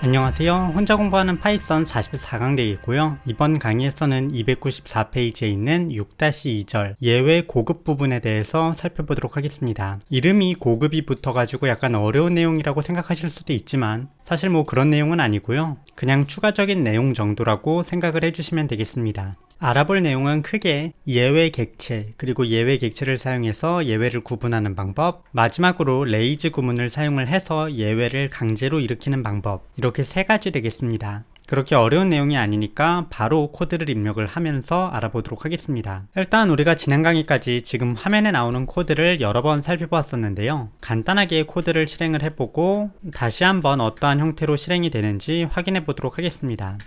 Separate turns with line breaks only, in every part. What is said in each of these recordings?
안녕하세요. 혼자 공부하는 파이썬 44강대이고요. 이번 강의에서는 294페이지에 있는 6-2절 예외 고급 부분에 대해서 살펴보도록 하겠습니다. 이름이 고급이 붙어가지고 약간 어려운 내용이라고 생각하실 수도 있지만 사실 그런 내용은 아니고요. 그냥 추가적인 내용 정도라고 생각을 해주시면 되겠습니다. 알아볼 내용은 크게 예외 객체, 그리고 예외 객체를 사용해서 예외를 구분하는 방법, 마지막으로 레이즈 구문을 사용을 해서 예외를 강제로 일으키는 방법, 이렇게 세 가지 되겠습니다. 그렇게 어려운 내용이 아니니까 바로 코드를 입력을 하면서 알아보도록 하겠습니다. 일단 우리가 지난 강의까지 지금 화면에 나오는 코드를 여러 번 살펴보았었는데요. 간단하게 코드를 실행을 해보고 다시 한번 어떠한 형태로 실행이 되는지 확인해 보도록 하겠습니다.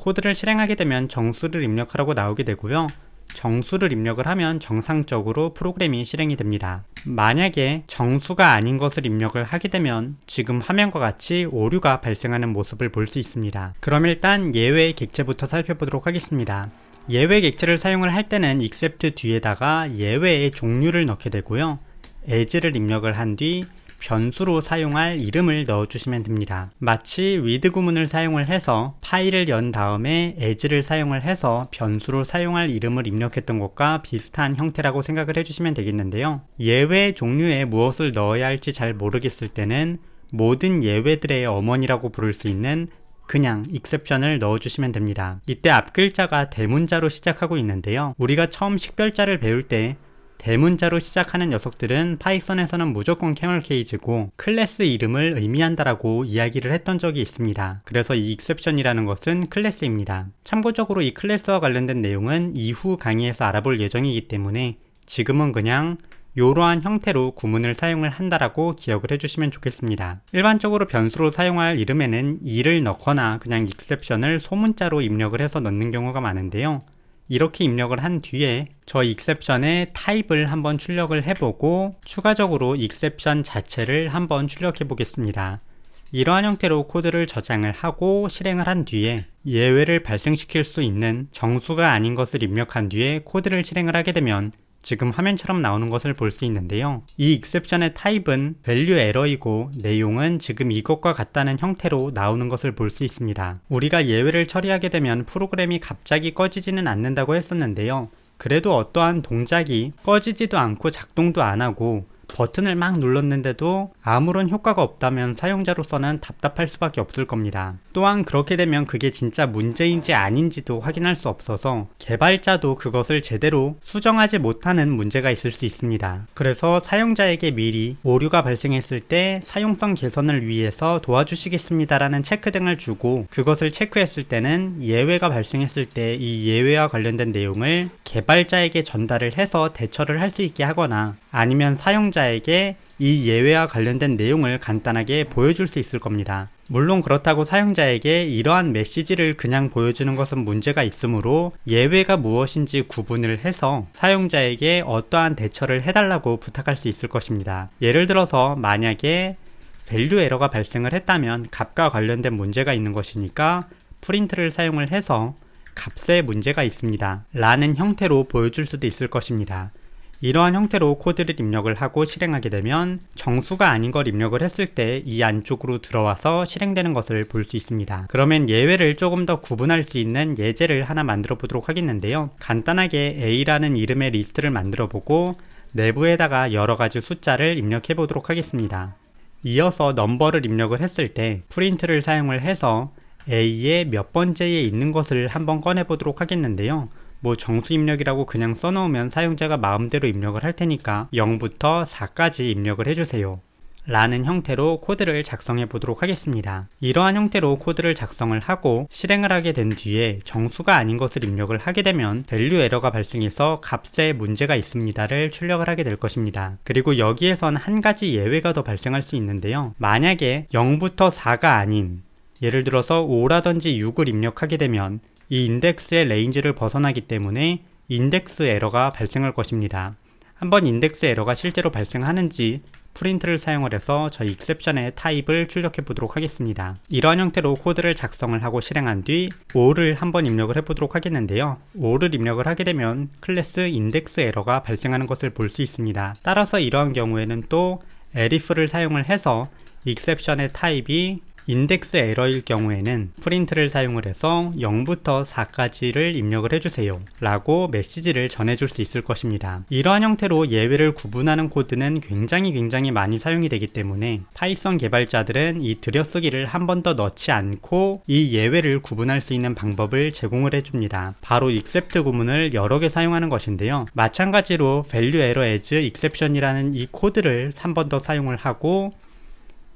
코드를 실행하게 되면 정수를 입력하라고 나오게 되고요. 정수를 입력을 하면 정상적으로 프로그램이 실행이 됩니다. 만약에 정수가 아닌 것을 입력을 하게 되면 지금 화면과 같이 오류가 발생하는 모습을 볼 수 있습니다. 그럼 일단 예외 객체부터 살펴보도록 하겠습니다. 예외 객체를 사용을 할 때는 except 뒤에다가 예외의 종류를 넣게 되고요. as를 입력을 한 뒤 변수로 사용할 이름을 넣어주시면 됩니다. 마치 with 구문을 사용을 해서 파일을 연 다음에 as를 사용을 해서 변수로 사용할 이름을 입력했던 것과 비슷한 형태라고 생각을 해주시면 되겠는데요. 예외 종류에 무엇을 넣어야 할지 잘 모르겠을 때는 모든 예외들의 어머니라고 부를 수 있는 그냥 exception을 넣어주시면 됩니다. 이때 앞 글자가 대문자로 시작하고 있는데요. 우리가 처음 식별자를 배울 때 대문자로 시작하는 녀석들은 파이썬에서는 무조건 camel case고 클래스 이름을 의미한다라고 이야기를 했던 적이 있습니다. 그래서 이 exception이라는 것은 클래스입니다. 참고적으로 이 클래스와 관련된 내용은 이후 강의에서 알아볼 예정이기 때문에 지금은 그냥 이러한 형태로 구문을 사용을 한다라고 기억을 해주시면 좋겠습니다. 일반적으로 변수로 사용할 이름에는 2를 넣거나 그냥 exception을 소문자로 입력을 해서 넣는 경우가 많은데요. 이렇게 입력을 한 뒤에 저 exception의 타입을 한번 출력을 해보고 추가적으로 exception 자체를 한번 출력해 보겠습니다. 이러한 형태로 코드를 저장을 하고 실행을 한 뒤에 예외를 발생시킬 수 있는 정수가 아닌 것을 입력한 뒤에 코드를 실행을 하게 되면 지금 화면처럼 나오는 것을 볼 수 있는데요. 이 exception의 타입은 value error이고 내용은 지금 이것과 같다는 형태로 나오는 것을 볼 수 있습니다. 우리가 예외를 처리하게 되면 프로그램이 갑자기 꺼지지는 않는다고 했었는데요. 그래도 어떠한 동작이 꺼지지도 않고 작동도 안 하고 버튼을 막 눌렀는데도 아무런 효과가 없다면 사용자로서는 답답할 수밖에 없을 겁니다. 또한 그렇게 되면 그게 진짜 문제인지 아닌지도 확인할 수 없어서 개발자도 그것을 제대로 수정하지 못하는 문제가 있을 수 있습니다. 그래서 사용자에게 미리 오류가 발생했을 때 사용성 개선을 위해서 도와주시겠습니다라는 체크등을 주고 그것을 체크했을 때는 예외가 발생했을 때 이 예외와 관련된 내용을 개발자에게 전달을 해서 대처를 할 수 있게 하거나 아니면 사용자에게 이 예외와 관련된 내용을 간단하게 보여줄 수 있을 겁니다. 물론 그렇다고 사용자에게 이러한 메시지를 그냥 보여주는 것은 문제가 있으므로 예외가 무엇인지 구분을 해서 사용자에게 어떠한 대처를 해달라고 부탁할 수 있을 것입니다. 예를 들어서 만약에 value 에러가 발생을 했다면 값과 관련된 문제가 있는 것이니까 프린트를 사용을 해서 값에 문제가 있습니다 라는 형태로 보여줄 수도 있을 것입니다. 이러한 형태로 코드를 입력을 하고 실행하게 되면 정수가 아닌 걸 입력을 했을 때 이 안쪽으로 들어와서 실행되는 것을 볼 수 있습니다. 그러면 예외를 조금 더 구분할 수 있는 예제를 하나 만들어 보도록 하겠는데요. 간단하게 A라는 이름의 리스트를 만들어 보고 내부에다가 여러 가지 숫자를 입력해 보도록 하겠습니다. 이어서 넘버를 입력을 했을 때 프린트를 사용을 해서 A의 몇 번째에 있는 것을 한번 꺼내 보도록 하겠는데요. 정수 입력이라고 그냥 써놓으면 사용자가 마음대로 입력을 할 테니까 0부터 4까지 입력을 해주세요 라는 형태로 코드를 작성해 보도록 하겠습니다. 이러한 형태로 코드를 작성을 하고 실행을 하게 된 뒤에 정수가 아닌 것을 입력을 하게 되면 value 에러가 발생해서 값에 문제가 있습니다를 출력을 하게 될 것입니다. 그리고 여기에선 한 가지 예외가 더 발생할 수 있는데요. 만약에 0부터 4가 아닌 예를 들어서 5라든지 6을 입력하게 되면 이 인덱스의 레인지를 벗어나기 때문에 인덱스 에러가 발생할 것입니다. 한번 인덱스 에러가 실제로 발생하는지 프린트를 사용을 해서 저희 exception의 타입을 출력해 보도록 하겠습니다. 이러한 형태로 코드를 작성을 하고 실행한 뒤 5를 한번 입력을 해 보도록 하겠는데요. 5를 입력을 하게 되면 클래스 인덱스 에러가 발생하는 것을 볼 수 있습니다. 따라서 이러한 경우에는 또 elif를 사용을 해서 exception의 타입이 인덱스 에러일 경우에는 프린트를 사용을 해서 0부터 4까지를 입력을 해주세요 라고 메시지를 전해줄 수 있을 것입니다. 이러한 형태로 예외를 구분하는 코드는 굉장히 많이 사용이 되기 때문에 파이썬 개발자들은 이 들여쓰기를 한 번 더 넣지 않고 이 예외를 구분할 수 있는 방법을 제공을 해줍니다. 바로 except 구문을 여러 개 사용하는 것인데요. 마찬가지로 value error as exception이라는 이 코드를 한 번 더 사용을 하고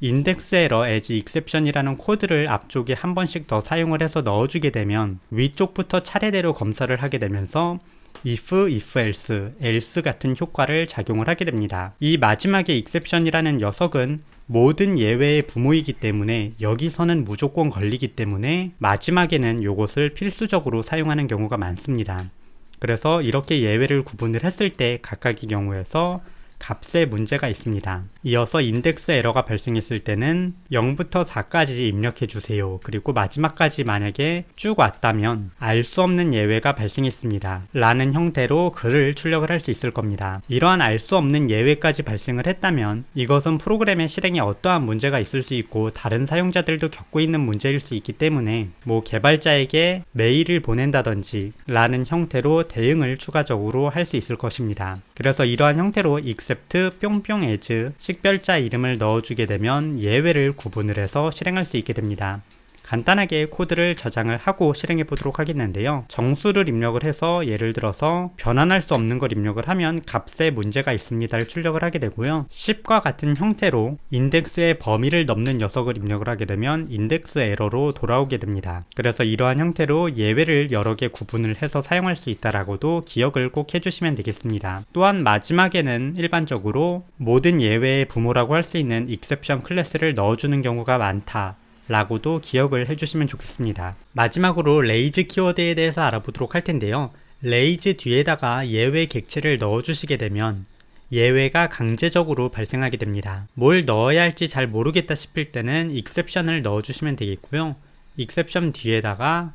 index error as exception이라는 코드를 앞쪽에 한 번씩 더 사용을 해서 넣어주게 되면 위쪽부터 차례대로 검사를 하게 되면서 if, else, else 같은 효과를 작용을 하게 됩니다. 이 마지막에 exception이라는 녀석은 모든 예외의 부모이기 때문에 여기서는 무조건 걸리기 때문에 마지막에는 이것을 필수적으로 사용하는 경우가 많습니다. 그래서 이렇게 예외를 구분을 했을 때 각각의 경우에서 값에 문제가 있습니다. 이어서 인덱스 에러가 발생했을 때는 0부터 4까지 입력해 주세요. 그리고 마지막까지 만약에 쭉 왔다면 알 수 없는 예외가 발생했습니다 라는 형태로 글을 출력을 할 수 있을 겁니다. 이러한 알 수 없는 예외까지 발생을 했다면 이것은 프로그램의 실행에 어떠한 문제가 있을 수 있고 다른 사용자들도 겪고 있는 문제일 수 있기 때문에 개발자에게 메일을 보낸다든지 라는 형태로 대응을 추가적으로 할 수 있을 것입니다. 그래서 이러한 형태로 except 뿅뿅 as 식별자 이름을 넣어주게 되면 예외를 구분을 해서 실행할 수 있게 됩니다. 간단하게 코드를 저장을 하고 실행해 보도록 하겠는데요. 정수를 입력을 해서 예를 들어서 변환할 수 없는 걸 입력을 하면 값에 문제가 있습니다를 출력을 하게 되고요. 10과 같은 형태로 인덱스의 범위를 넘는 녀석을 입력을 하게 되면 인덱스 에러로 돌아오게 됩니다. 그래서 이러한 형태로 예외를 여러 개 구분을 해서 사용할 수 있다라고도 기억을 꼭 해주시면 되겠습니다. 또한 마지막에는 일반적으로 모든 예외의 부모라고 할 수 있는 exception 클래스를 넣어주는 경우가 많다 라고도 기억을 해주시면 좋겠습니다. 마지막으로 레이즈 키워드에 대해서 알아보도록 할 텐데요. 레이즈 뒤에다가 예외 객체를 넣어주시게 되면 예외가 강제적으로 발생하게 됩니다. 뭘 넣어야 할지 잘 모르겠다 싶을 때는 exception을 넣어주시면 되겠고요. exception 뒤에다가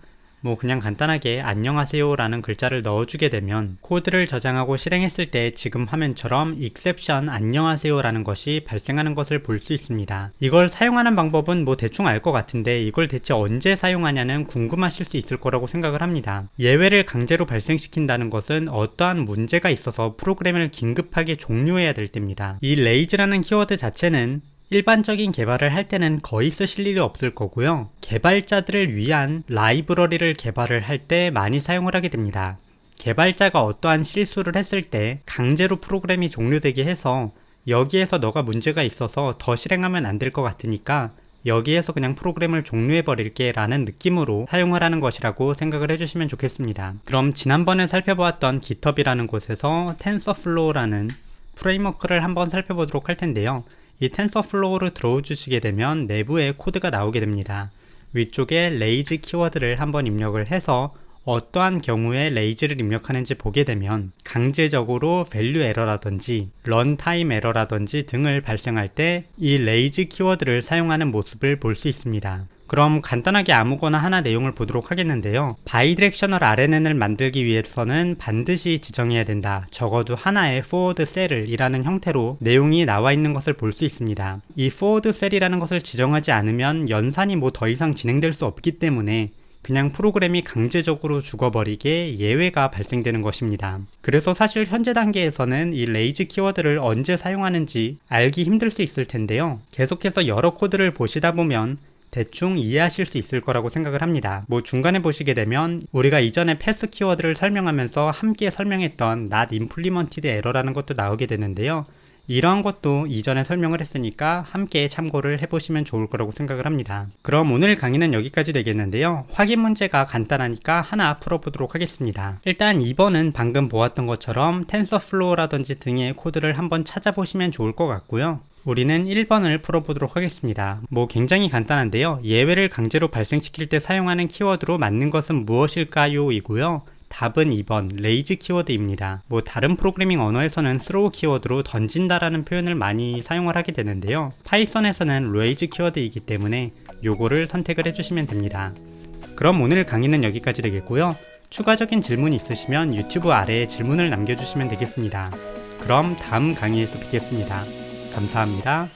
그냥 간단하게 안녕하세요 라는 글자를 넣어주게 되면 코드를 저장하고 실행했을 때 지금 화면처럼 exception 안녕하세요 라는 것이 발생하는 것을 볼 수 있습니다. 이걸 사용하는 방법은 대충 알 것 같은데 이걸 대체 언제 사용하냐는 궁금하실 수 있을 거라고 생각을 합니다. 예외를 강제로 발생시킨다는 것은 어떠한 문제가 있어서 프로그램을 긴급하게 종료해야 될 때입니다. 이 레이즈라는 키워드 자체는 일반적인 개발을 할 때는 거의 쓰실 일이 없을 거고요. 개발자들을 위한 라이브러리를 개발을 할 때 많이 사용을 하게 됩니다. 개발자가 어떠한 실수를 했을 때 강제로 프로그램이 종료되게 해서 여기에서 너가 문제가 있어서 더 실행하면 안 될 것 같으니까 여기에서 그냥 프로그램을 종료해 버릴게 라는 느낌으로 사용을 하는 것이라고 생각을 해주시면 좋겠습니다. 그럼 지난번에 살펴보았던 GitHub이라는 곳에서 TensorFlow라는 프레임워크를 한번 살펴보도록 할 텐데요. 이 텐서플로우를 들어주시게 되면 내부에 코드가 나오게 됩니다. 위쪽에 레이즈 키워드를 한번 입력을 해서 어떠한 경우에 레이즈를 입력하는지 보게 되면 강제적으로 value 에러라든지 런타임 에러라든지 등을 발생할 때 이 레이즈 키워드를 사용하는 모습을 볼 수 있습니다. 그럼 간단하게 아무거나 하나 내용을 보도록 하겠는데요. 바이디렉셔널 RNN을 만들기 위해서는 반드시 지정해야 된다. 적어도 하나의 forward cell을 이라는 형태로 내용이 나와 있는 것을 볼 수 있습니다. 이 forward cell이라는 것을 지정하지 않으면 연산이 더 이상 진행될 수 없기 때문에 그냥 프로그램이 강제적으로 죽어버리게 예외가 발생되는 것입니다. 그래서 사실 현재 단계에서는 이 레이즈 키워드를 언제 사용하는지 알기 힘들 수 있을 텐데요. 계속해서 여러 코드를 보시다 보면 대충 이해하실 수 있을 거라고 생각을 합니다. 중간에 보시게 되면 우리가 이전에 패스 키워드를 설명하면서 함께 설명했던 not implemented error라는 것도 나오게 되는데요. 이러한 것도 이전에 설명을 했으니까 함께 참고를 해보시면 좋을 거라고 생각을 합니다. 그럼 오늘 강의는 여기까지 되겠는데요. 확인 문제가 간단하니까 하나 풀어보도록 하겠습니다. 일단 2번은 방금 보았던 것처럼 텐서플로우라든지 등의 코드를 한번 찾아보시면 좋을 것 같고요. 우리는 1번을 풀어보도록 하겠습니다. 굉장히 간단한데요. 예외를 강제로 발생시킬 때 사용하는 키워드로 맞는 것은 무엇일까요? 이고요. 답은 2번 레이즈 키워드입니다. 다른 프로그래밍 언어에서는 throw 키워드로 던진다라는 표현을 많이 사용을 하게 되는데요. 파이썬에서는 레이즈 키워드이기 때문에 요거를 선택을 해주시면 됩니다. 그럼 오늘 강의는 여기까지 되겠고요. 추가적인 질문이 있으시면 유튜브 아래에 질문을 남겨주시면 되겠습니다. 그럼 다음 강의에서 뵙겠습니다. 감사합니다.